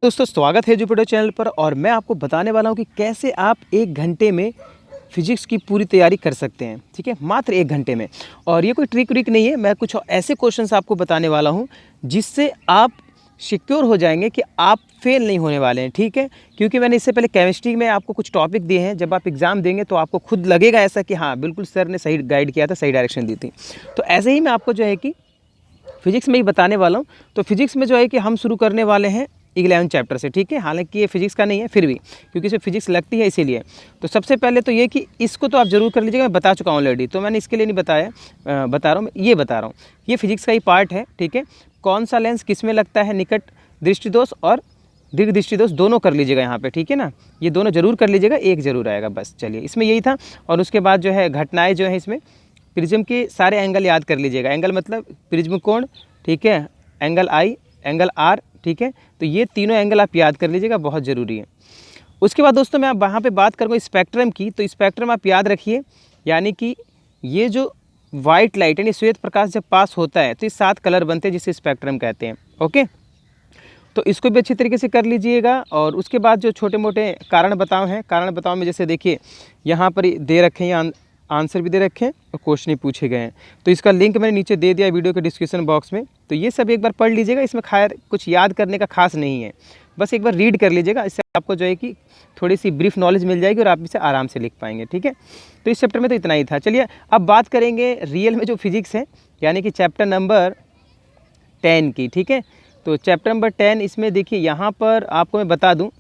दोस्तों स्वागत है जुपिटर चैनल पर। और मैं आपको बताने वाला हूं कि कैसे आप 1 घंटे में फिजिक्स की पूरी तैयारी कर सकते हैं। ठीक है, मात्र 1 घंटे में। और ये कोई ट्रिक व्रिक नहीं है, मैं कुछ ऐसे क्वेश्चंस आपको बताने वाला हूं जिससे आप सिक्योर हो जाएंगे कि आप फेल नहीं होने वाले हैं। ठीक है, क्योंकि मैंने इससे पहले केमिस्ट्री में आपको कुछ टॉपिक दिए हैं, जब आप एग्ज़ाम देंगे तो आपको खुद लगेगा ऐसा कि हाँ बिल्कुल सर ने सही गाइड किया था, सही डायरेक्शन दी थी। तो ऐसे ही मैं आपको जो है कि फिजिक्स में ही बताने वाला हूँ। तो फिजिक्स में जो है कि हम शुरू करने वाले हैं 11 चैप्टर से। ठीक है, हालांकि ये फिजिक्स का नहीं है फिर भी, क्योंकि इसमें फिजिक्स लगती है इसीलिए। तो सबसे पहले तो ये कि इसको तो आप जरूर कर लीजिएगा, मैं बता चुका हूँ ऑलरेडी, तो मैंने इसके लिए नहीं बताया, बता रहा हूँ, ये बता रहा हूँ। ये फिजिक्स का ही पार्ट है। ठीक है, कौन सा लेंस किस में लगता है, निकट दृष्टि दोष और दीर्घ दृष्टि दोष दोनों कर लीजिएगा यहाँ पे। ठीक है ना, ये दोनों जरूर कर लीजिएगा, एक जरूर आएगा बस। चलिए, इसमें यही था। और उसके बाद जो है घटनाएँ जो है इसमें, प्रिज्म के सारे एंगल याद कर लीजिएगा। एंगल मतलब प्रिज्म कोण, ठीक है, एंगल आई, एंगल आर। ठीक है, तो ये तीनों एंगल आप याद कर लीजिएगा, बहुत ज़रूरी है। उसके बाद दोस्तों मैं वहाँ पे बात करूँगा स्पेक्ट्रम की। तो स्पेक्ट्रम आप याद रखिए, यानी कि ये जो वाइट लाइट यानी श्वेत प्रकाश जब पास होता है तो ये 7 कलर बनते हैं, जिसे स्पेक्ट्रम कहते हैं। ओके, तो इसको भी अच्छी तरीके से कर लीजिएगा। और उसके बाद जो छोटे मोटे कारण बताओ हैं, कारण बताओ में जैसे देखिए यहाँ पर दे रखे हैं, आंसर भी दे रखे हैं और क्वेश्चन भी पूछे गए हैं। तो इसका लिंक मैंने नीचे दे दिया वीडियो के डिस्क्रिप्शन बॉक्स में। तो ये सब एक बार पढ़ लीजिएगा, इसमें खैर कुछ याद करने का खास नहीं है, बस एक बार रीड कर लीजिएगा। इससे आपको जो है कि थोड़ी सी ब्रीफ नॉलेज मिल जाएगी और आप इसे आराम से लिख पाएंगे। ठीक है, तो इस चैप्टर में तो इतना ही था। चलिए अब बात करेंगे रियल में जो फिजिक्स है, यानी कि चैप्टर नंबर 10 की। ठीक है, तो चैप्टर नंबर 10, इसमें देखिए यहाँ पर आपको मैं बता दूँ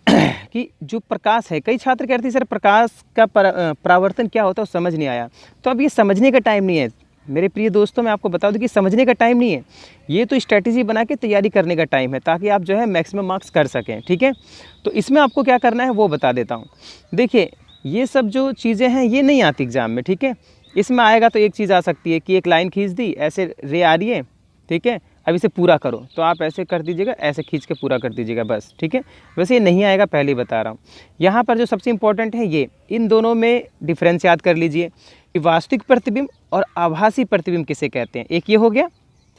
कि जो प्रकाश है, कई छात्र कहते हैं सर प्रकाश का परावर्तन क्या होता है, वो समझ नहीं आया। तो अब ये समझने का टाइम नहीं है मेरे प्रिय दोस्तों, मैं आपको बता दूं कि समझने का टाइम नहीं है, ये तो स्ट्रैटेजी बना के तैयारी करने का टाइम है, ताकि आप जो है मैक्सिमम मार्क्स कर सकें। ठीक है, तो इसमें आपको क्या करना है वो बता देता हूँ। देखिए ये सब जो चीज़ें हैं ये नहीं आती एग्ज़ाम में। ठीक है, इसमें आएगा तो एक चीज़ आ सकती है कि एक लाइन खींच दी, ऐसे रे आ रही है, ठीक है, अब इसे पूरा करो, तो आप ऐसे कर दीजिएगा, ऐसे खींच के पूरा कर दीजिएगा बस। ठीक है, वैसे ये नहीं आएगा, पहले ही बता रहा हूँ। यहाँ पर जो सबसे इंपॉर्टेंट है ये, इन दोनों में डिफरेंस याद कर लीजिए कि वास्तविक प्रतिबिंब और आभासी प्रतिबिंब किसे कहते हैं। एक ये हो गया।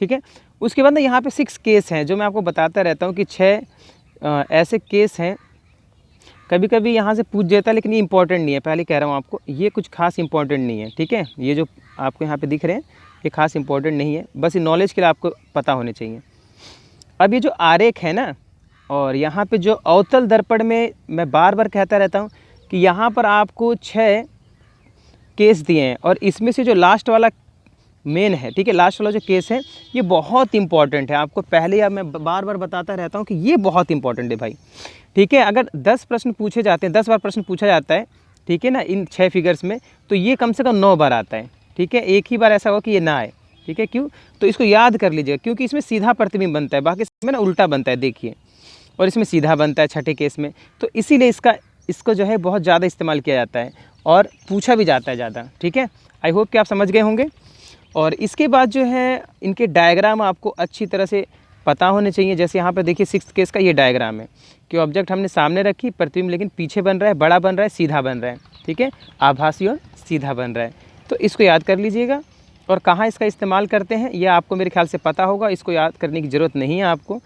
ठीक है, उसके बाद ना यहाँ पे 6 केस हैं जो मैं आपको बताता रहता हूँ कि 6 ऐसे केस हैं, कभी कभी यहाँ से पूछ जाता है, लेकिन ये इंपॉर्टेंट नहीं है, पहले कह रहा हूँ आपको, ये कुछ खास इंपॉर्टेंट नहीं है। ठीक है, ये जो आपको यहाँ पे दिख रहे हैं ये खास इंपॉर्टेंट नहीं है, बस ये नॉलेज के लिए आपको पता होने चाहिए। अब ये जो आरेख है ना, और यहाँ पे जो अवतल दर्पण में मैं बार बार कहता रहता हूँ कि यहाँ पर आपको 6 केस दिए हैं, और इसमें से जो लास्ट वाला मेन है, ठीक है, लास्ट वाला जो केस है ये बहुत इंपॉर्टेंट है। आपको पहले अब मैं बार बार बताता रहता हूँ कि ये बहुत इंपॉर्टेंट है भाई। ठीक है, अगर 10 प्रश्न पूछे जाते हैं, 10 बार प्रश्न पूछा जाता है, ठीक है ना, इन 6 फिगर्स में, तो ये कम से कम 9 बार आता है। ठीक है, एक ही बार ऐसा होगा कि ये ना आए। ठीक है, क्यों? तो इसको याद कर लीजिएगा, क्योंकि इसमें सीधा प्रतिबिंब बनता है, बाकी में ना उल्टा बनता है, देखिए, और इसमें सीधा बनता है छठे केस में। तो इसीलिए इसको जो है बहुत ज़्यादा इस्तेमाल किया जाता है और पूछा भी जाता है ज़्यादा। ठीक है, आई होप कि आप समझ गए होंगे। और इसके बाद जो है इनके डायग्राम आपको अच्छी तरह से पता होने चाहिए। जैसे यहाँ पर देखिए 6th केस का ये डायग्राम है कि ऑब्जेक्ट हमने सामने रखी, प्रतिबिंब लेकिन पीछे बन रहा है, बड़ा बन रहा है, सीधा बन रहा है। ठीक है, आभासी और सीधा बन रहा है, तो इसको याद कर लीजिएगा। और कहाँ इसका इस्तेमाल करते हैं ये आपको मेरे ख्याल से पता होगा, इसको याद करने की ज़रूरत नहीं है आपको,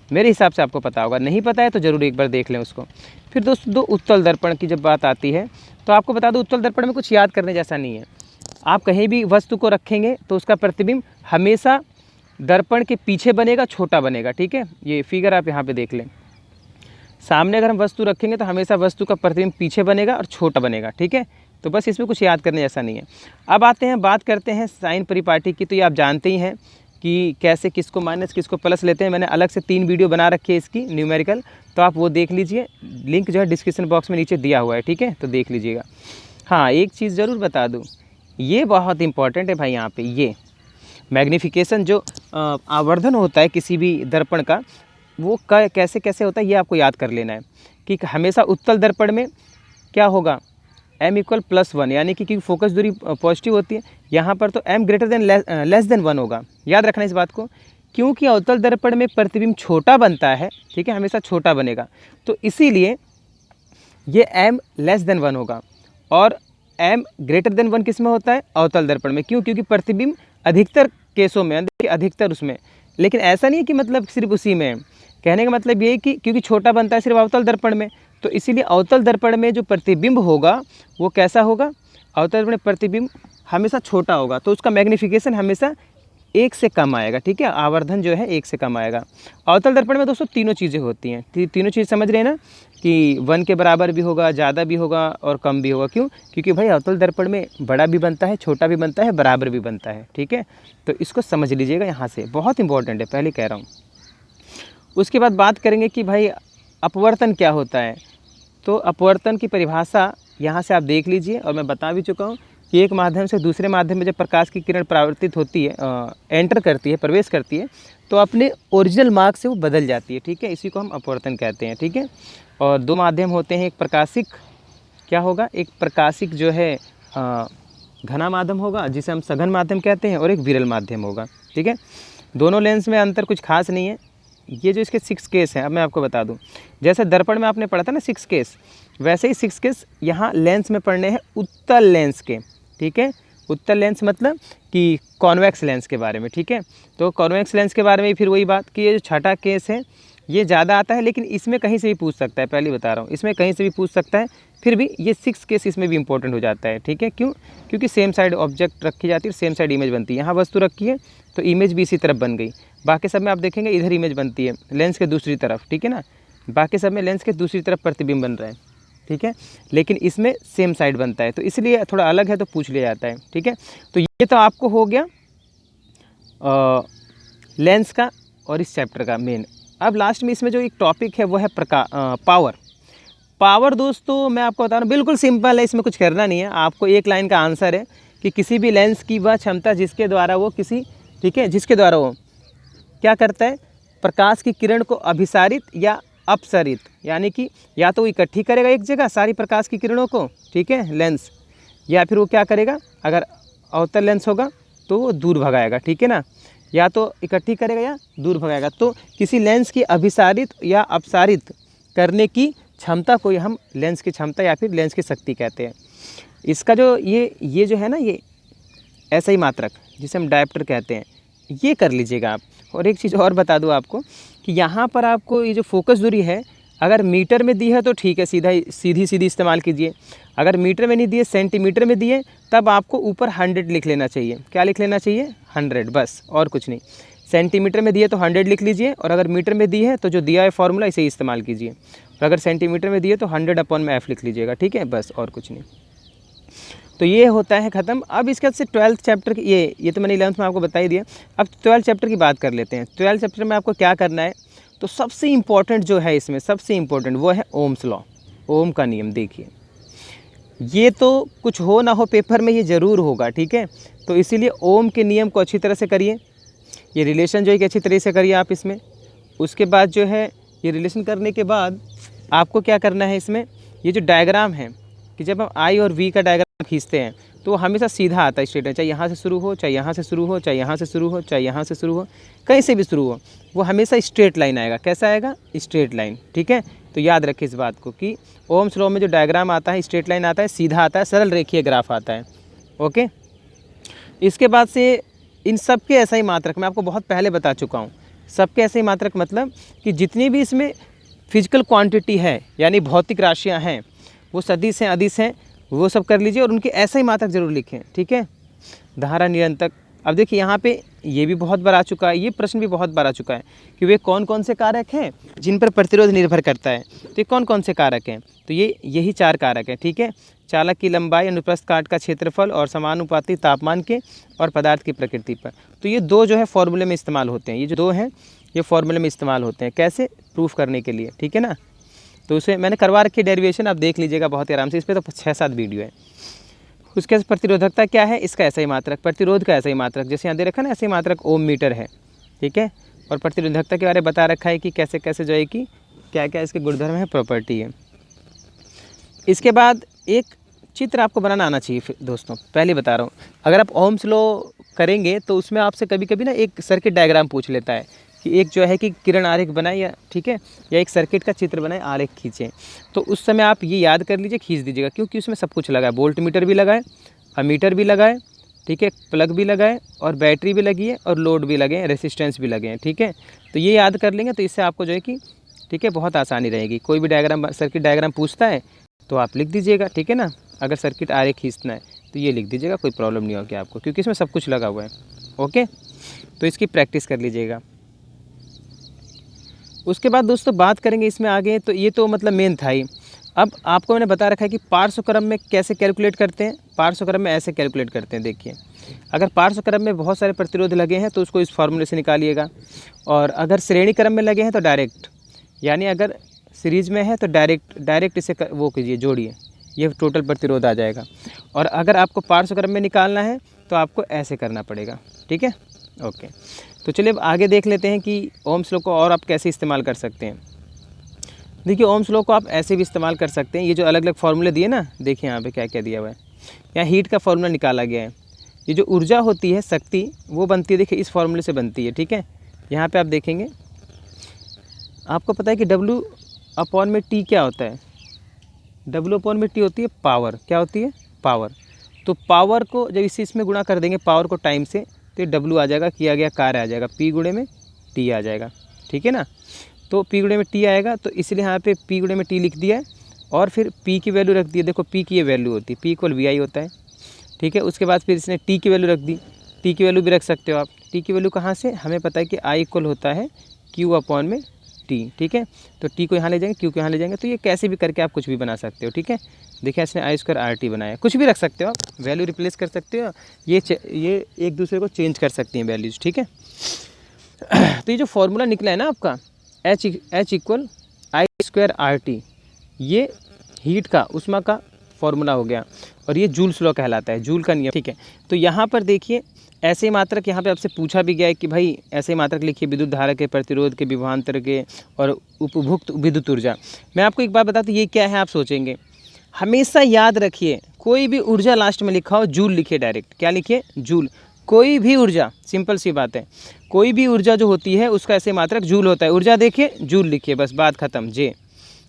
मेरे हिसाब से आपको पता होगा। नहीं पता है तो ज़रूर एक बार देख लें उसको। फिर दोस्तों दो उत्तल दर्पण की जब बात आती है, तो आपको बता दो उत्तल दर्पण में कुछ याद करने जैसा नहीं है। आप कहीं भी वस्तु को रखेंगे तो उसका प्रतिबिंब हमेशा दर्पण के पीछे बनेगा, छोटा बनेगा। ठीक है, ये फिगर आप यहाँ पे देख लें, सामने अगर हम वस्तु रखेंगे तो हमेशा वस्तु का प्रतिबिंब पीछे बनेगा और छोटा बनेगा। ठीक है, तो बस इसमें कुछ याद करने जैसा नहीं है। अब आते हैं, बात करते हैं साइन परिपाटी की। तो ये आप जानते ही हैं कि कैसे किसको माइनस किसको प्लस लेते हैं। मैंने अलग से 3 वीडियो बना रखी है इसकी न्यूमेरिकल, तो आप वो देख लीजिए, लिंक जो है डिस्क्रिप्शन बॉक्स में नीचे दिया हुआ है। ठीक है, तो देख लीजिएगा। हाँ, एक चीज़ ज़रूर बता दूँ, ये बहुत इंपॉर्टेंट है भाई। यहाँ पे ये मैग्नीफिकेशन जो आवर्धन होता है किसी भी दर्पण का, वो कैसे कैसे होता है ये आपको याद कर लेना है। कि हमेशा उत्तल दर्पण में क्या होगा, m = +1, यानी कि क्योंकि फोकस दूरी पॉजिटिव होती है, यहाँ पर तो m > लेस देन 1 होगा। याद रखना इस बात को, क्योंकि अवतल दर्पण में प्रतिबिंब छोटा बनता है। ठीक है, हमेशा छोटा बनेगा, तो इसीलिए ये m < 1 होगा। और m > 1 किस में होता है, अवतल दर्पण में। क्यों? क्योंकि प्रतिबिंब अधिकतर केसों में, अधिकतर उसमें, लेकिन ऐसा नहीं है कि मतलब सिर्फ उसी में, कहने का मतलब ये है कि क्योंकि छोटा बनता है सिर्फ अवतल दर्पण में, तो इसीलिए अवतल दर्पण में जो प्रतिबिंब होगा वो कैसा होगा, अवतल दर्पण में प्रतिबिंब हमेशा छोटा होगा, तो उसका मैग्नीफिकेशन हमेशा 1 से कम आएगा। ठीक है, आवर्धन जो है 1 से कम आएगा। अवतल दर्पण में दोस्तों तीनों चीज़ें होती हैं, तीनों चीज़ समझ रहे हैं ना, कि 1 के बराबर भी होगा, ज़्यादा भी होगा और कम भी होगा। क्यों? क्योंकि भाई अवतल दर्पण में बड़ा भी बनता है, छोटा भी बनता है, बराबर भी बनता है। ठीक है, तो इसको समझ लीजिएगा, यहाँ से बहुत इंपॉर्टेंट है, पहले कह रहा हूँ। उसके बाद बात करेंगे कि भाई अपवर्तन क्या होता है। तो अपवर्तन की परिभाषा यहाँ से आप देख लीजिए, और मैं बता भी चुका हूँ कि एक माध्यम से दूसरे माध्यम में जब प्रकाश की किरण परावर्तित होती है, एंटर करती है, प्रवेश करती है, तो अपने ओरिजिनल मार्ग से वो बदल जाती है। ठीक है, इसी को हम अपवर्तन कहते हैं। ठीक है, और 2 माध्यम होते हैं, एक प्रकाशिक क्या होगा, एक प्रकाशिक जो है घना माध्यम होगा जिसे हम सघन माध्यम कहते हैं, और एक विरल माध्यम होगा। ठीक है, दोनों लेंस में अंतर कुछ खास नहीं है। ये जो इसके 6 केस हैं, अब मैं आपको बता दूं, जैसे दर्पण में आपने पढ़ा था ना 6 केस, वैसे ही 6 केस यहाँ लेंस में पढ़ने हैं उत्तल लेंस के। ठीक है, उत्तल लेंस मतलब कि कॉन्वेक्स लेंस के बारे में। ठीक है, तो कॉन्वेक्स लेंस के बारे में फिर वही बात कि ये जो छठा केस है ये ज़्यादा आता है, लेकिन इसमें कहीं से भी पूछ सकता है, पहले बता रहा हूँ, इसमें कहीं से भी पूछ सकता है, फिर भी ये 6 केस इसमें भी इंपॉर्टेंट हो जाता है। ठीक है, क्यों? क्योंकि सेम साइड ऑब्जेक्ट रखी जाती है, सेम साइड इमेज बनती है। यहाँ वस्तु रखी है तो इमेज भी इसी तरफ बन गई, बाकी सब में आप देखेंगे इधर इमेज बनती है लेंस के दूसरी तरफ। ठीक है ना, बाकी सब में लेंस के दूसरी तरफ प्रतिबिंब बन रहा है। ठीक है, लेकिन इसमें सेम साइड बनता है, तो इसलिए थोड़ा अलग है तो पूछ लिया जाता है। ठीक है, तो ये तो आपको हो गया लेंस का और इस चैप्टर का मेन। अब लास्ट में इसमें जो एक टॉपिक है वो है पावर। पावर दोस्तों मैं आपको बता रहा हूँ, बिल्कुल सिंपल है, इसमें कुछ करना नहीं है। आपको एक लाइन का आंसर है कि किसी भी लेंस की वह क्षमता जिसके द्वारा वो किसी, ठीक है, जिसके द्वारा वो क्या करता है, प्रकाश की किरण को अभिसारित या अपसरित, यानी कि या तो वो इकट्ठी करेगा एक जगह सारी प्रकाश की किरणों को, ठीक है, लेंस, या फिर वो क्या करेगा, अगर अवतल लेंस होगा तो वो दूर भगाएगा। ठीक है ना, या तो इकट्ठी करेगा या दूर भगाएगा। तो किसी लेंस की अभिसारित या अपसारित करने की क्षमता को हम लेंस की क्षमता या फिर लेंस की शक्ति कहते हैं। इसका जो ये जो है ना, ये ऐसा ही मात्रक जिसे हम डायप्टर कहते हैं, ये कर लीजिएगा आप। और एक चीज़ और बता दूं आपको कि यहाँ पर आपको ये जो फोकस दूरी है, अगर मीटर में दी है तो ठीक है, सीधी इस्तेमाल कीजिए। अगर मीटर में नहीं दिए, सेंटीमीटर में दिए, तब आपको ऊपर 100 लिख लेना चाहिए। क्या लिख लेना चाहिए? 100, बस, और कुछ नहीं। सेंटीमीटर में दिए तो 100 लिख लीजिए, और अगर मीटर में दी है तो जो दिया है फॉर्मूला इसे इस्तेमाल कीजिए। और अगर सेंटीमीटर में दिए तो 100/f लिख लीजिएगा। ठीक है, बस, और कुछ नहीं। तो ये होता है ख़त्म। अब इसके बाद से 12th चैप्टर की ये तो मैंने 11th में आपको बता ही दिया। अब 12th चैप्टर की बात कर लेते हैं। 12th चैप्टर में आपको क्या करना है, तो सबसे इम्पॉर्टेंट जो है इसमें, सबसे इम्पॉर्टेंट वो है ओम्स लॉ, ओम का नियम। देखिए, ये तो कुछ हो ना हो पेपर में ये ज़रूर होगा। ठीक है, तो इसीलिए ओम के नियम को अच्छी तरह से करिए। ये रिलेशन जो है कि अच्छी तरह से करिए आप इसमें। उसके बाद जो है ये रिलेशन करने के बाद आपको क्या करना है इसमें, ये जो डायग्राम है कि जब हम आई और वी का डायग्राम खींचते हैं तो वो हमेशा सीधा आता है, स्ट्रेट है, चाहे यहाँ से शुरू हो, चाहे यहाँ से शुरू हो, चाहे यहाँ से शुरू हो, चाहे यहाँ से शुरू हो, कहीं से भी शुरू हो, वो हमेशा स्ट्रेट लाइन आएगा। कैसा आएगा? Straight line. ठीक है, तो याद रखिए इस बात को कि ओम्स लॉ में जो डायग्राम आता है स्ट्रेट लाइन आता है, सीधा आता है, सरल रेखीय ग्राफ आता है। ओके, इसके बाद से इन सब के ऐसा ही मात्रक मैं आपको बहुत पहले बता चुका हूँ। सबके ऐसे ही मात्रक मतलब कि जितनी भी इसमें फिजिकल क्वांटिटी है, यानी भौतिक राशियाँ हैं, वो सदिश हैं, अदिश हैं, वो सब कर लीजिए और उनके ऐसा ही मात्रक जरूर लिखें। ठीक है, धारा निरंतक। अब देखिए यहाँ पे ये भी बहुत बार आ चुका है, ये प्रश्न भी बहुत बार आ चुका है कि वे कौन कौन से कारक हैं जिन पर प्रतिरोध निर्भर करता है। तो ये कौन कौन से कारक हैं, तो यही 4 कारक हैं। ठीक है, चालक की लंबाई, अनुप्रस्थ काट का क्षेत्रफल और समानुपाती तापमान के और पदार्थ की प्रकृति पर। तो ये 2 जो है फॉर्मूले में इस्तेमाल होते हैं, ये जो 2 हैं ये फॉर्मूले में इस्तेमाल होते हैं। कैसे? प्रूफ करने के लिए। ठीक है ना, तो उसे मैंने करवा रखी डेरिवेशन, आप देख लीजिएगा बहुत ही आराम से, इस पर तो 6-7 वीडियो है। उसके बाद प्रतिरोधकता क्या है, इसका ऐसा ही मात्रक, प्रतिरोध का ऐसा ही मात्रक, जैसे यहाँ दे रखा है ना, ऐसे ही मात्रक ओम मीटर है। ठीक है, और प्रतिरोधकता के बारे में बता रखा है कि कैसे कैसे जो है कि क्या क्या इसके गुणधर्म है, प्रॉपर्टी है। इसके बाद एक चित्र आपको बनाना आना चाहिए दोस्तों, पहले बता रहा हूँ। अगर आप ओम्स लॉ करेंगे तो उसमें आपसे कभी कभी ना एक सर्किट डायग्राम पूछ लेता है कि एक जो है कि किरण आरेख बनाए, या ठीक है, या एक सर्किट का चित्र बनाए, आरेख खींचें। तो उस समय आप ये याद कर लीजिए, खींच दीजिएगा, क्योंकि उसमें सब कुछ लगा है, वोल्ट मीटर भी लगा है, अमीटर भी लगा है, ठीक है, प्लग भी लगा है और बैटरी भी लगी है और लोड भी लगे हैं, रेसिस्टेंस भी लगे हैं। ठीक है, तो ये याद कर लेंगे तो इससे आपको जो है कि ठीक है बहुत आसानी रहेगी। कोई भी डायग्राम, सर्किट डायग्राम पूछता है तो आप लिख दीजिएगा, ठीक है ना। अगर सर्किट आरे खींचना है तो ये लिख दीजिएगा, कोई प्रॉब्लम नहीं होगी आपको, क्योंकि इसमें सब कुछ लगा हुआ है। ओके, तो इसकी प्रैक्टिस कर लीजिएगा। उसके बाद दोस्तों बात करेंगे इसमें आगे, तो ये तो मतलब मेन था ही। अब आपको मैंने बता रखा है कि पार्श्व क्रम में कैसे कैलकुलेट करते हैं। पार्श्व क्रम में ऐसे कैलकुलेट करते हैं, देखिए अगर पार्श्व क्रम में बहुत सारे प्रतिरोध लगे हैं तो उसको इस फॉर्मूले से निकालिएगा, और अगर श्रेणी क्रम में लगे हैं तो डायरेक्ट, यानी अगर सीरीज़ में है तो डायरेक्ट इसे वो कीजिए, जोड़िए, ये टोटल प्रतिरोध आ जाएगा। और अगर आपको पार्श्व क्रम में निकालना है तो आपको ऐसे करना पड़ेगा, ठीक है। ओके, तो चलिए अब आगे देख लेते हैं कि ओम्स लॉ को और आप कैसे इस्तेमाल कर सकते हैं। देखिए ओम्स लॉ को आप ऐसे भी इस्तेमाल कर सकते हैं। ये जो अलग अलग फार्मूले दिए ना, देखिए यहाँ पे क्या क्या दिया हुआ है। यहाँ हीट का फार्मूला निकाला गया है। ये जो ऊर्जा होती है, शक्ति, वो बनती है, देखिए इस फार्मूले से बनती है, ठीक है। यहाँ पे आप देखेंगे, आपको पता है कि W/T क्या होता है। W/T होती है पावर। क्या होती है? पावर। तो पावर को जब इसमें गुणा कर देंगे, पावर को टाइम से, तो W आ जाएगा, किया गया कार्य आ जाएगा, P गुणे में T आ जाएगा, ठीक है ना। तो P गुणे में T आएगा, तो इसलिए यहाँ पे P गुणे में T लिख दिया है और फिर P की वैल्यू रख दी है। देखो P की ये वैल्यू होती है, P इक्वल VI होता है, ठीक है। उसके बाद फिर इसने T की वैल्यू रख दी। T की वैल्यू भी रख सकते हो आप। T की वैल्यू कहाँ से? हमें पता है कि I इक्वल होता है Q/T, ठीक है। तो T को यहाँ ले जाएंगे, Q को यहाँ ले जाएंगे, तो ये कैसे भी करके आप कुछ भी बना सकते हो, ठीक है। देखिए इसने I²RT बनाया, कुछ भी रख सकते हो आप, वैल्यू रिप्लेस कर सकते हो, ये एक दूसरे को चेंज कर सकती हैं वैल्यूज, ठीक है। तो ये जो फॉर्मूला निकला है ना आपका H इक्वल I²RT, ये हीट का, उष्मा का फॉर्मूला हो गया, और ये जूल्स लॉ कहलाता है, जूल का नियम, ठीक है। तो यहाँ पर देखिए ऐसे मात्रक यहाँ पे आपसे पूछा भी गया है कि भाई ऐसे मात्रक लिखिए विद्युत धारा के, प्रतिरोध के, विभवांतर के और उपभुक्त विद्युत ऊर्जा। मैं आपको एक बात बताता हूँ, ये क्या है आप सोचेंगे। हमेशा याद रखिए, कोई भी ऊर्जा लास्ट में लिखा हो, जूल लिखिए डायरेक्ट। क्या लिखिए? जूल। कोई भी ऊर्जा, सिंपल सी बात है, कोई भी ऊर्जा जो होती है उसका ऐसे मात्रक जूल होता है। ऊर्जा देखिए, जूल लिखिए, बस बात खत्म। जे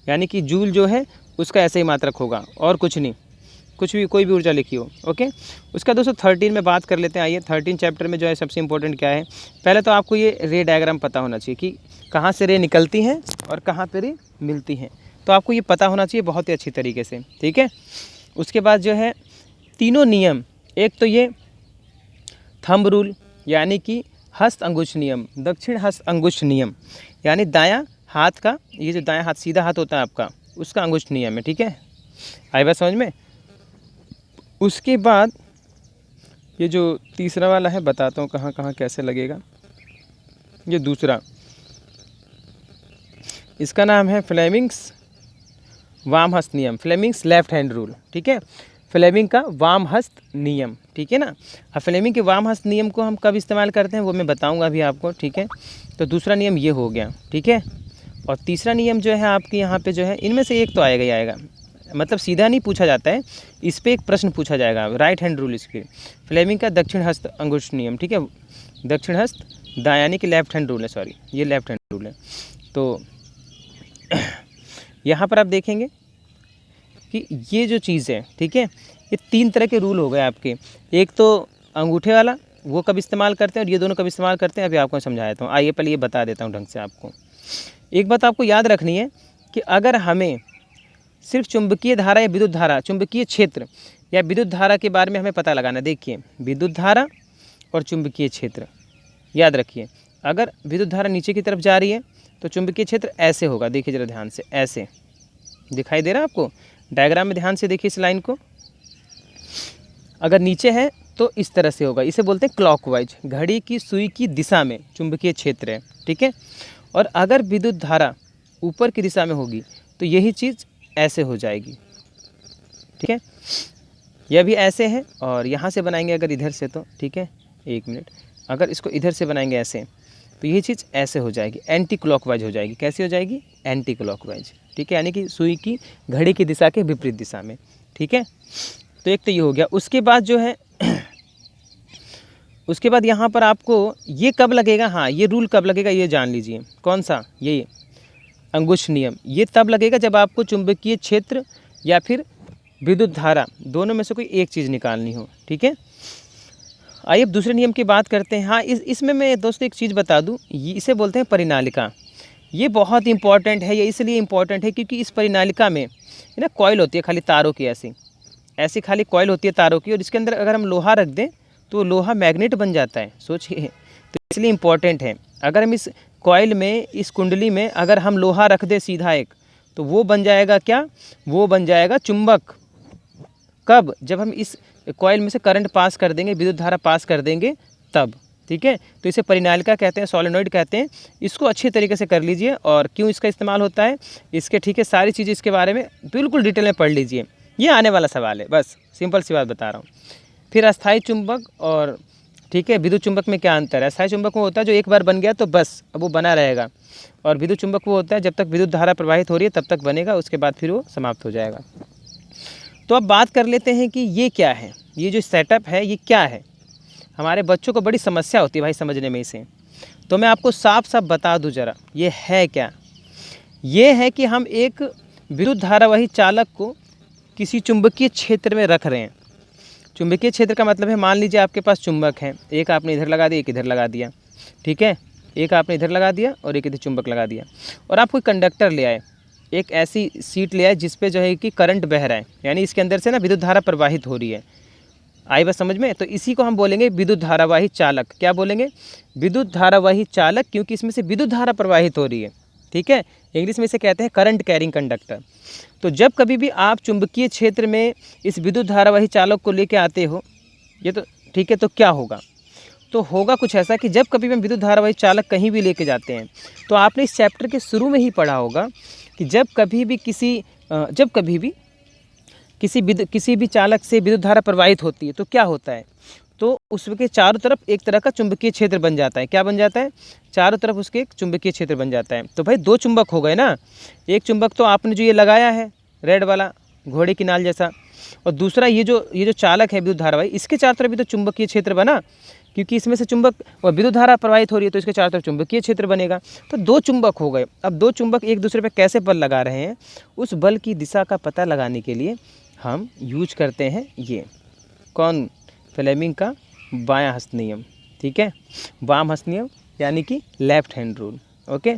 यानी कि जूल जो है उसका ऐसे ही मात्रक होगा, और कुछ नहीं, कुछ भी, कोई भी ऊर्जा लिखी हो। ओके, उसका दोस्तों 13 में बात कर लेते हैं। आइए 13 चैप्टर में जो है सबसे इंपॉर्टेंट क्या है। पहले तो आपको ये रे डायग्राम पता होना चाहिए कि कहाँ से रे निकलती हैं और कहाँ पे रे मिलती हैं, तो आपको ये पता होना चाहिए बहुत ही अच्छी तरीके से, ठीक है। उसके बाद जो है तीनों नियम, एक तो ये थंब रूल यानी कि हस्त अंगुष्ठ नियम, दक्षिण हस्त अंगुष्ठ नियम यानी दायां हाथ का, ये जो दायां हाथ सीधा हाथ होता है आपका, उसका अंगुष्ठ नियम है, ठीक है। आई बात समझ में। उसके बाद ये जो तीसरा वाला है, बताता हूँ कहाँ कहाँ कैसे लगेगा। ये दूसरा, इसका नाम है फ्लेमिंग्स वाम हस्त नियम, फ्लेमिंग्स लेफ्ट हैंड रूल, ठीक है। फ्लेमिंग का वाम हस्त नियम, ठीक है ना। अब फ्लेमिंग के वाम हस्त नियम को हम कब इस्तेमाल करते हैं वो मैं बताऊंगा अभी आपको, ठीक है। तो दूसरा नियम ये हो गया, ठीक है। और तीसरा नियम जो है आपके यहाँ पे जो है, इनमें से एक तो आएगा ही आएगा, मतलब सीधा नहीं पूछा जाता है, इस पर एक प्रश्न पूछा जाएगा, राइट हैंड रूल इसके, फ्लेमिंग का दक्षिण हस्त अंगुष्ठ नियम, ठीक है। दक्षिण हस्त दायां यानी कि लेफ्ट हैंड रूल है, सॉरी ये लेफ्ट हैंड रूल है। तो यहाँ पर आप देखेंगे कि ये जो चीज़ है, ठीक है, ये तीन तरह के रूल हो गए आपके। एक तो अंगूठे वाला, वो कब इस्तेमाल करते हैं, और ये दोनों कब इस्तेमाल करते हैं, अभी आपको समझा देता हूँ। आइए पहले ये बता देता हूँ ढंग से आपको। एक बात आपको याद रखनी है कि अगर हमें सिर्फ चुंबकीय धारा या विद्युत धारा, चुंबकीय क्षेत्र या विद्युत धारा के बारे में हमें पता लगाना, देखिए विद्युत धारा और चुंबकीय क्षेत्र, याद रखिए। अगर विद्युत धारा नीचे की तरफ जा रही है तो चुंबकीय क्षेत्र ऐसे होगा, देखिए जरा ध्यान से, ऐसे दिखाई दे रहा है आपको डायग्राम में, ध्यान से देखिए इस लाइन को। अगर नीचे है तो इस तरह से होगा, इसे बोलते हैं क्लॉकवाइज, घड़ी की सुई की दिशा में चुंबकीय क्षेत्र है, ठीक है। और अगर विद्युत धारा ऊपर की दिशा में होगी तो यही चीज़ ऐसे हो जाएगी, ठीक है। यह भी ऐसे है, और यहाँ से बनाएंगे अगर इधर से तो, ठीक है, एक मिनट, अगर इसको इधर से बनाएंगे ऐसे तो यही चीज़ ऐसे हो जाएगी, एंटी क्लॉकवाइज हो जाएगी। कैसी हो जाएगी? एंटी क्लॉकवाइज, ठीक है, यानी कि सुई की घड़ी की दिशा के विपरीत दिशा में, ठीक है। तो एक तो ये हो गया। उसके बाद जो है उसके बाद यहाँ पर आपको ये कब लगेगा, हाँ ये रूल कब लगेगा ये जान लीजिए। कौन सा? ये अंगुष्ठ नियम, ये तब लगेगा जब आपको चुंबकीय क्षेत्र या फिर विद्युत धारा, दोनों में से कोई एक चीज़ निकालनी हो, ठीक है। आइए अब दूसरे नियम की बात करते हैं। हाँ, इसमें मैं दोस्तों एक चीज़ बता दूँ, इसे बोलते हैं परिनालिका। ये बहुत इंपॉर्टेंट है, ये इसलिए इम्पॉर्टेंट है क्योंकि इस परिनालिका में ना कॉइल होती है खाली तारों की, ऐसी ऐसी खाली कॉइल होती है तारों की, और इसके अंदर अगर हम लोहा रख दें तो लोहा मैग्नेट बन जाता है, सोचिए। तो इसलिए इम्पॉर्टेंट है। अगर हम इस कॉइल में, इस कुंडली में अगर हम लोहा रख दें सीधा एक, तो वो बन जाएगा क्या, वो बन जाएगा चुंबक। कब? जब हम इस कॉइल में से करंट पास कर देंगे, विद्युत धारा पास कर देंगे तब, ठीक है। तो इसे परिनालिका कहते हैं, सोलेनॉइड कहते हैं। इसको अच्छे तरीके से कर लीजिए। और क्यों इसका इस्तेमाल होता है इसके, ठीक है, सारी चीज़ें इसके बारे में बिल्कुल डिटेल में पढ़ लीजिए। ये आने वाला सवाल है, बस सिंपल सी बात बता रहा हूँ। फिर अस्थायी चुंबक और, ठीक है, विद्युत चुंबक में क्या अंतर है? अस्थायी चुंबक वो होता है जो एक बार बन गया तो बस अब वो बना रहेगा, और विद्युत चुंबक वो होता है जब तक विद्युत धारा प्रवाहित हो रही है तब तक बनेगा, उसके बाद फिर वो समाप्त हो जाएगा। तो अब बात कर लेते हैं कि ये क्या है, ये जो सेटअप है ये क्या है। हमारे बच्चों को बड़ी समस्या होती है भाई समझने में इसे, तो मैं आपको साफ साफ बता दूं ज़रा ये है क्या। ये है कि हम एक विद्युत धारावाही चालक को किसी चुंबकीय क्षेत्र में रख रहे हैं। चुंबकीय क्षेत्र का मतलब है, मान लीजिए आपके पास चुंबक है, एक आपने इधर लगा दिया, एक इधर लगा दिया, ठीक है, एक आपने इधर लगा दिया और एक इधर चुंबक लगा दिया। और आप कोई कंडक्टर ले आए, एक ऐसी सीट ले आए जिस पे जो है कि करंट बह रहा है, यानी इसके अंदर से ना विद्युत धारा प्रवाहित हो रही है। आई बात समझ में? तो इसी को हम बोलेंगे विद्युत धारावाही चालक। क्या बोलेंगे? विद्युत धारावाही चालक, क्योंकि इसमें से विद्युत धारा प्रवाहित हो रही है, ठीक है। इंग्लिश में इसे कहते हैं करंट कैरिंग कंडक्टर। तो जब कभी भी आप चुंबकीय क्षेत्र में इस विद्युत धारावाही चालक को लेके आते हो, ये तो ठीक है, तो क्या होगा? तो होगा कुछ ऐसा कि जब कभी भी हम विद्युत धारावाही चालक कहीं भी लेके जाते हैं, तो आपने इस चैप्टर के शुरू में ही पढ़ा होगा कि जब कभी भी किसी भी चालक से विद्युत धारा प्रवाहित होती है तो क्या होता है, तो उसके चारों तरफ एक तरह का चुंबकीय क्षेत्र बन जाता है। क्या बन जाता है? चारों तरफ उसके एक चुंबकीय क्षेत्र बन जाता है। तो भाई दो चुंबक हो गए ना, एक चुंबक तो आपने जो ये लगाया है रेड वाला घोड़े की नाल जैसा, और दूसरा ये जो चालक है विद्युत धारावाही, इसके चारों तरफ भी तो चुंबकीय क्षेत्र बना, क्योंकि इसमें से चुंबक और विद्युत धारा प्रवाहित हो रही है तो इसके चारों तरफ चुंबकीय क्षेत्र बनेगा। तो दो चुंबक हो गए। अब दो चुंबक एक दूसरे पर कैसे बल लगा रहे हैं, उस बल की दिशा का पता लगाने के लिए हम यूज करते हैं ये कौन, फ्लेमिंग का बायां हस्त नियम, ठीक है, वाम हस्त नियम यानी कि लेफ्ट हैंड रूल। ओके,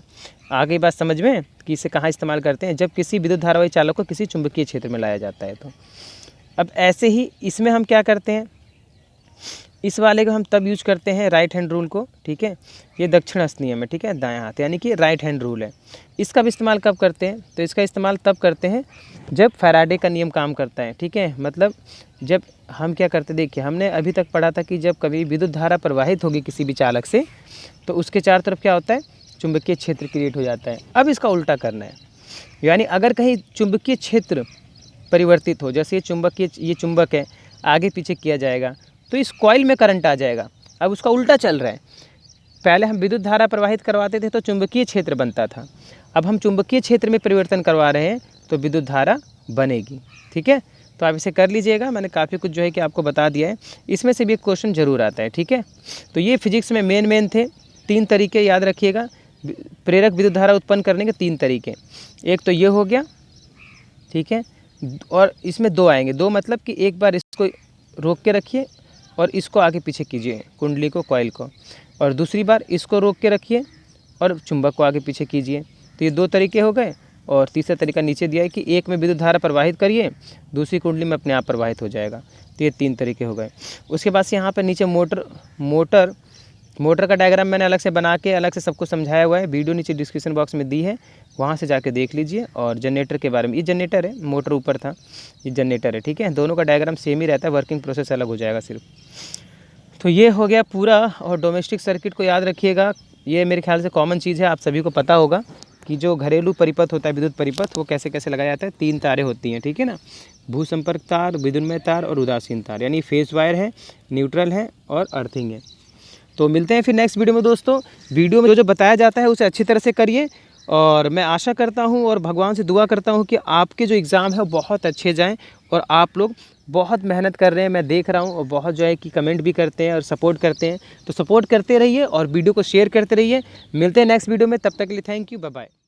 आगे बात समझ में कि इसे कहाँ इस्तेमाल करते हैं, जब किसी विद्युत धारावाही चालक को किसी चुंबकीय क्षेत्र में लाया जाता है। तो अब ऐसे ही इसमें हम क्या करते हैं, इस वाले को हम तब यूज करते हैं राइट हैंड रूल को, ठीक है। ये दक्षिण हस्त नियम है, ठीक है, दायां हाथ यानी कि राइट हैंड रूल है। इसका भी इस्तेमाल कब करते हैं, तो इसका इस्तेमाल तब करते हैं जब फैराडे का नियम काम करता है, ठीक है। मतलब जब हम क्या करते, देखिए हमने अभी तक पढ़ा था कि जब कभी विद्युत धारा प्रवाहित होगी किसी भी चालक से, तो उसके चारों तरफ क्या होता है, चुंबकीय क्षेत्र क्रिएट हो जाता है। अब इसका उल्टा करना है, यानी अगर कहीं चुंबकीय क्षेत्र परिवर्तित हो, जैसे ये चुंबक है, आगे पीछे किया जाएगा तो इस कॉइल में करंट आ जाएगा। अब उसका उल्टा चल रहा है, पहले हम विद्युत धारा प्रवाहित करवाते थे तो चुंबकीय क्षेत्र बनता था, अब हम चुंबकीय क्षेत्र में परिवर्तन करवा रहे हैं तो विद्युत धारा बनेगी, ठीक है। तो आप इसे कर लीजिएगा, मैंने काफ़ी कुछ जो है कि आपको बता दिया है, इसमें से भी एक क्वेश्चन जरूर आता है, ठीक है। तो ये फिजिक्स में मेन थे, 3 तरीके याद रखिएगा प्रेरक विद्युत धारा उत्पन्न करने के, 3 तरीके। एक तो ये हो गया, ठीक है, और इसमें 2 आएंगे, 2 मतलब कि एक बार इसको रोक के रखिए और इसको आगे पीछे कीजिए, कुंडली को, कॉइल को, और दूसरी बार इसको रोक के रखिए और चुंबक को आगे पीछे कीजिए। तो ये 2 तरीके हो गए। और तीसरा तरीका नीचे दिया है कि एक में विद्युत धारा प्रवाहित करिए, दूसरी कुंडली में अपने आप प्रवाहित हो जाएगा। तो ये 3 तरीके हो गए। उसके बाद से यहाँ पर नीचे मोटर का डायग्राम मैंने अलग से बना के अलग से सबको समझाया हुआ है, वीडियो नीचे डिस्क्रिप्शन बॉक्स में दी है, वहाँ से जाके देख लीजिए। और जनरेटर के बारे में, ये जनरेटर है, मोटर ऊपर था, ये जनरेटर है, ठीक है। दोनों का डायग्राम सेम ही रहता है, वर्किंग प्रोसेस अलग हो जाएगा सिर्फ। तो ये हो गया पूरा। और डोमेस्टिक सर्किट को याद रखिएगा, ये मेरे ख्याल से कॉमन चीज़ है, आप सभी को पता होगा कि जो घरेलू परिपथ होता है, विद्युत परिपथ, वो कैसे कैसे लगाया जाता है। 3 तारें होती हैं, ठीक है ना, भू संपर्क तार, विद्युन्मय तार और उदासीन तार, यानी फेस वायर है, न्यूट्रल है और अर्थिंग है। तो मिलते हैं फिर नेक्स्ट वीडियो में दोस्तों। वीडियो में जो बताया जाता है उसे अच्छी तरह से करिए, और मैं आशा करता हूं और भगवान से दुआ करता हूं कि आपके जो एग्ज़ाम है वो बहुत अच्छे जाएं। और आप लोग बहुत मेहनत कर रहे हैं, मैं देख रहा हूं, और बहुत जो है कि कमेंट भी करते हैं और सपोर्ट करते हैं। तो सपोर्ट करते रहिए और वीडियो को शेयर करते रहिए। मिलते हैं नेक्स्ट वीडियो में, तब तक के लिए थैंक यू, बाय बाय।